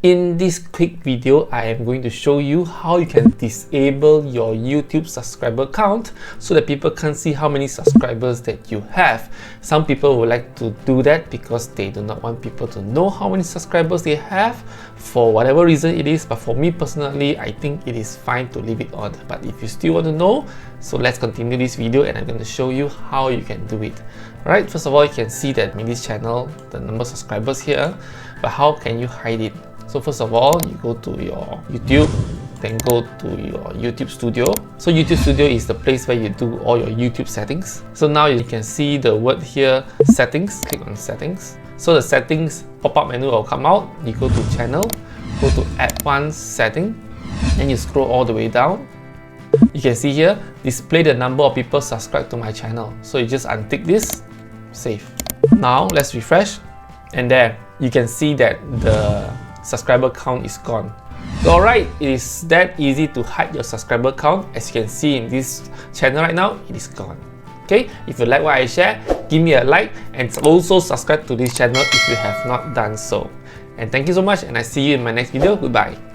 In this quick video, I am going to show you how you can disable your YouTube subscriber count so that people can't see how many subscribers that you have. Some people would like to do that because they do not want people to know how many subscribers they have for whatever reason it is, but for me personally, I think it is fine to leave it on. But if you still want to know, so let's continue this video and I'm going to show you how you can do it. Alright, first of all, you can see that in this channel, the number of subscribers here, but how can you hide it? So first of all, you go to your YouTube, then go to your YouTube Studio. So YouTube Studio is the place where you do all your YouTube settings. So now you can see the word here, settings. Click on settings. So the settings pop-up menu will come out. You go to channel, go to advanced setting, and you scroll all the way down. You can see here, display the number of people subscribed to my channel. So you just untick this, save. Now let's refresh, and there you can see that the subscriber count is gone. So alright, it is that easy to hide your subscriber count. As you can see in this channel right now, it is gone. Okay, if you like what I share, give me a like and also subscribe to this channel if you have not done so. And thank you so much, and I see you in my next video. Goodbye.